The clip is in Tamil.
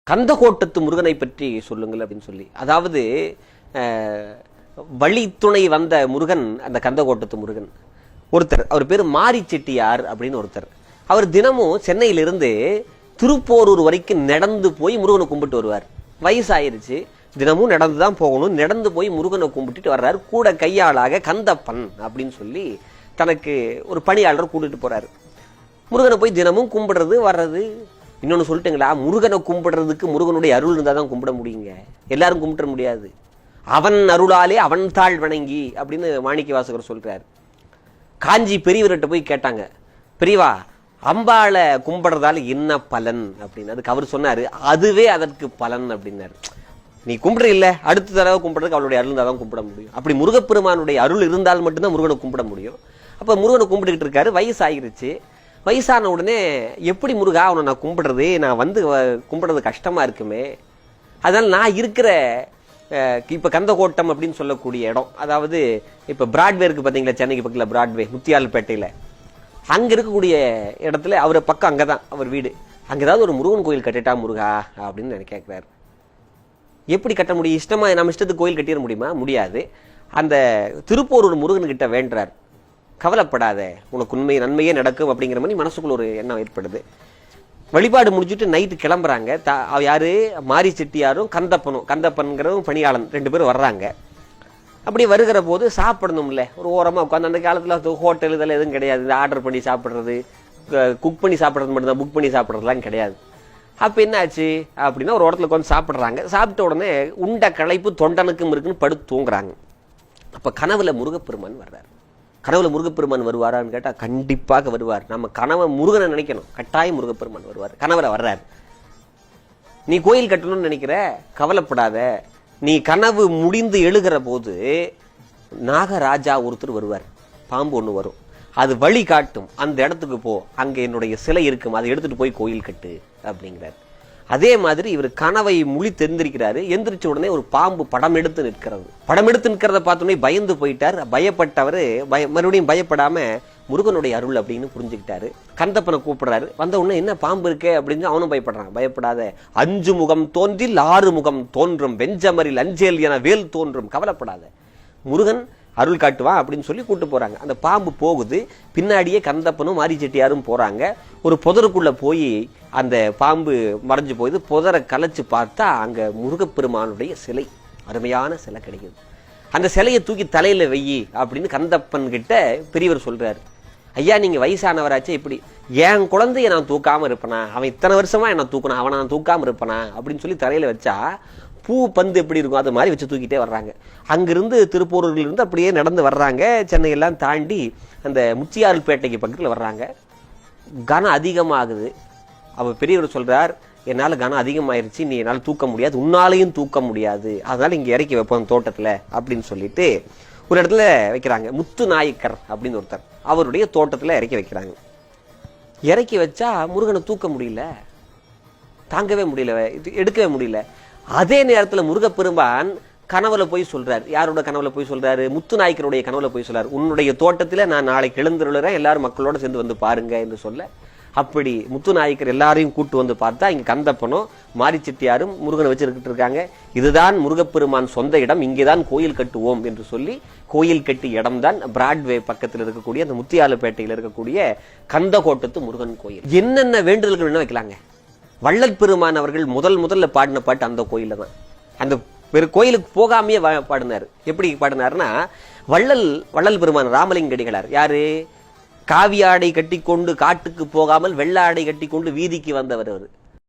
கந்தகோட்டத்து முருகனை பற்றி சொல்லுங்கள் அப்படின்னு சொல்லி. அதாவது வழித்துணை வந்த முருகன் அந்த கந்தகோட்டத்து முருகன். ஒருத்தர், அவர் பேர் மாரி செட்டியார் அப்படின்னு ஒருத்தர். அவர் தினமும் சென்னையிலிருந்து திருப்போரூர் வரைக்கும் நடந்து போய் முருகனை கும்பிட்டு வருவார். வயசாயிருச்சு, தினமும் நடந்து தான் போகணும். நடந்து போய் முருகனை கும்பிட்டுட்டு வர்றாரு. கூட கையாளாக கந்தப்பன் அப்படின்னு சொல்லி தனக்கு ஒரு பணியாளர் கூட்டிட்டு போறாரு. முருகனை போய் தினமும் கும்பிடுறது வர்றது. இன்னொன்னு சொல்லிட்டுங்களா, முருகனை கும்பிடுறதுக்கு முருகனுடைய அருள் இருந்தால் தான் கும்பிட முடியுங்க. எல்லாரும் கும்பிட முடியாது. அவன் அருளாலே அவன் தாழ் வணங்கி அப்படின்னு மாணிக்க வாசகர் சொல்றாரு. காஞ்சி பெரியவர்கிட்ட போய் கேட்டாங்க, பெரியவா அம்பாளை கும்பிடுறதால என்ன பலன் அப்படின்னு. அதுக்கு அவர் சொன்னாரு, அதுவே அதற்கு பலன் அப்படின்னாரு. நீ கும்பிடுற இல்ல, அடுத்த தடவை கும்பிடுறதுக்கு அவளுடைய அருள் இருந்தால் தான் கும்பிட முடியும். அப்படி முருகப்பெருமானுடைய அருள் இருந்தால் மட்டும்தான் முருகனை கும்பிட முடியும். அப்ப முருகனை கும்பிட்டுக்கிட்டு இருக்காரு. வயசாகிருச்சு. வயசான உடனே எப்படி முருகா அவனை நான் கும்பிடுறது, நான் வந்து கும்பிடுறது கஷ்டமா இருக்குமே. அதனால நான் இருக்கிற இப்ப கந்தகோட்டம் அப்படின்னு சொல்லக்கூடிய இடம், அதாவது இப்ப பிராட்வே இருக்கு பாத்தீங்களா, சென்னைக்கு பக்கத்துல பிராட்வே, முத்தியால்பேட்டையில, அங்க இருக்கக்கூடிய இடத்துல அவரை பக்கம் அங்கதான் அவர் வீடு. அங்க ஏதாவது ஒரு முருகன் கோயில் கட்டிட்டா முருகா அப்படின்னு எனக்கு கேட்கிறாரு. எப்படி கட்ட முடியும்? இஷ்டமா நம்ம இஷ்டத்துக்கு கோயில் கட்டிட முடியுமா? முடியாது. அந்த திருப்போரூர் முருகன் கிட்ட வேண்டார், கவலைப்படாத, உனக்கு உண்மை நன்மையே நடக்கும் அப்படிங்கிற மாதிரி மனசுக்குள்ள ஒரு எண்ணம் ஏற்படுது. வழிபாடு முடிச்சுட்டு நைட்டு கிளம்புறாங்க. யாரு? மாரி செட்டியாரும் கந்தப்பனும், கந்தப்பன்கிறதும் பணியாளன், 2 பேரும் வர்றாங்க. அப்படி வருகிற போது சாப்பிடணும்ல, ஒரு ஓரமா உட்காந்து. அந்த காலத்துல ஹோட்டல் இதெல்லாம் எதுவும் கிடையாது. இந்த ஆர்டர் பண்ணி சாப்பிட்றது, குக் பண்ணி சாப்பிட்றது மட்டும்தான், புக் பண்ணி சாப்பிட்றதுலாம் கிடையாது. அப்ப என்ன ஆச்சு அப்படின்னா, ஒரு இடத்துல உட்காந்து சாப்பிட்றாங்க. சாப்பிட்ட உடனே உண்ட களைப்பு தொண்டனுக்கும் இருக்குன்னு படுத்து தூங்குறாங்க. அப்ப கனவுல முருகப்பெருமான் வர்றாரு. கனவுல முருகப்பெருமான் வருவாரான்னு கேட்டா கண்டிப்பாக வருவார். நம்ம கனவை முருகனை நினைக்கணும், கட்டாயம் முருகப்பெருமான் வருவார். கனவுல வர்றாரு. நீ கோயில் கட்டணும்னு நினைக்கிற, கவலைப்படாத, நீ கனவு முடிந்து எழுகிற போது நாகராஜா ஒருத்தர் வருவார், பாம்பு ஒண்ணு வரும், அது வழி காட்டும், அந்த இடத்துக்கு போ, அங்க என்னுடைய சிலை இருக்கும், அதை எடுத்துட்டு போய் கோயில் கட்டு அப்படிங்கிறார். அதே மாதிரி இவர் கனவை முழி தெரிந்திருக்கிறாரு. எந்திரிச்ச உடனே ஒரு பாம்பு படம் எடுத்து நிற்கிறது. படம் எடுத்து நிற்கிறத பார்த்தோன்னே பயந்து போயிட்டார். பயப்பட்டவர் மறுபடியும் பயப்படாம முருகனுடைய அருள் அப்படின்னு புரிஞ்சுக்கிட்டாரு. கந்தப்பனை கூப்பிடுறாரு. வந்த உடனே என்ன பாம்பு இருக்கே அப்படின்னு அவனும் பயப்படுறான். பயப்படாத, 5 முகம் தோன்றில் 6 முகம் தோன்றும், வெஞ்சமரில் அஞ்சேல் என வேல் தோன்றும், கவலைப்படாத, முருகன் அருள் காட்டுவான் அப்படின்னு சொல்லி கூட்டு போறாங்க. அந்த பாம்பு போகுது. பின்னாடியே கந்தப்பனும் மாரி செட்டியாரும் போறாங்க. ஒரு புதருக்குள்ள போய் அந்த பாம்பு மறைஞ்சு போகுது. புதரை கலைச்சு பார்த்தா அங்க முருகப்பெருமானுடைய சிலை, அருமையான சிலை கிடைக்குது. அந்த சிலையை தூக்கி தலையில வெயி அப்படின்னு கந்தப்பன் கிட்ட பெரியவர் சொல்றாரு. ஐயா, நீங்க வயசானவராச்சே, இப்படி என் குழந்தைய நான் தூக்காம இருப்பனா, அவன் இத்தனை வருஷமா என்ன தூக்கணும், அவனை நான் தூக்காம இருப்பனா அப்படின்னு சொல்லி தலையில வச்சா பூ பந்து எப்படி இருக்கும் அது மாதிரி வச்சு தூக்கிட்டே வர்றாங்க. அங்கிருந்து திருப்பூரில் இருந்து அப்படியே நடந்து வர்றாங்க. சென்னையெல்லாம் தாண்டி அந்த முத்தியால்பேட்டைக்கு பக்கத்தில் வர்றாங்க. கனம் அதிகமாகுது. அவர் பெரியவர் சொல்றார், என்னால் கனம் அதிகமாயிருச்சு, நீ என்னால் தூக்க முடியாது, உன்னாலையும் தூக்க முடியாது, அதனால இங்கே இறக்கி வைப்போம் தோட்டத்தில் அப்படின்னு சொல்லிட்டு ஒரு இடத்துல வைக்கிறாங்க. முத்து நாயக்கர் அப்படின்னு ஒருத்தர், அவருடைய தோட்டத்தில் இறக்கி வைக்கிறாங்க. இறக்கி வச்சா முருகனை தூக்க முடியல, தாங்கவே முடியல, எடுக்கவே முடியல. அதே நேரத்தில் முருகப்பெருமான் கனவுல போய் சொல்றாரு. யாரோட கனவுல போய் சொல்றாரு? முத்து நாயக்கருடைய கனவுல போய் சொல்றாரு, உன்னுடைய தோட்டத்தில் நான் நாளைக்கு எழுந்துருளேன், எல்லாரும் மக்களோட சேர்ந்து வந்து பாருங்க என்று சொல்ல, அப்படி முத்து நாயக்கர் எல்லாரையும் கூட்டு வந்து பார்த்தா இங்க கந்தப்பனும் மாரி செட்டியாரும் முருகனை வச்சிருக்கிட்டு இருக்காங்க. இதுதான் முருகப்பெருமான் சொந்த இடம், இங்கேதான் கோயில் கட்டுவோம் என்று சொல்லி கோயில் கட்டி இடம் தான் பிராட்வே பக்கத்தில் இருக்கக்கூடிய அந்த முத்தியாலுப்பேட்டையில் இருக்கக்கூடிய கந்தகோட்டத்து முருகன் கோயில். என்னென்ன வேண்டுதல்கள் வேணா வைக்கலாங்க. வள்ளல் பெருமான் அவர்கள் முதல்ல பாடின பாட்டு அந்த கோயில தான். அந்த கோயிலுக்கு போகாமையே பாடினார். எப்படி பாடினார்னா, வள்ளல் பெருமான் ராமலிங்க அடிகளார் யாரு? காவி ஆடை கட்டி கொண்டு காட்டுக்கு போகாமல் வெள்ள ஆடை கட்டி கொண்டு வீதிக்கு வந்தவர் அவர்.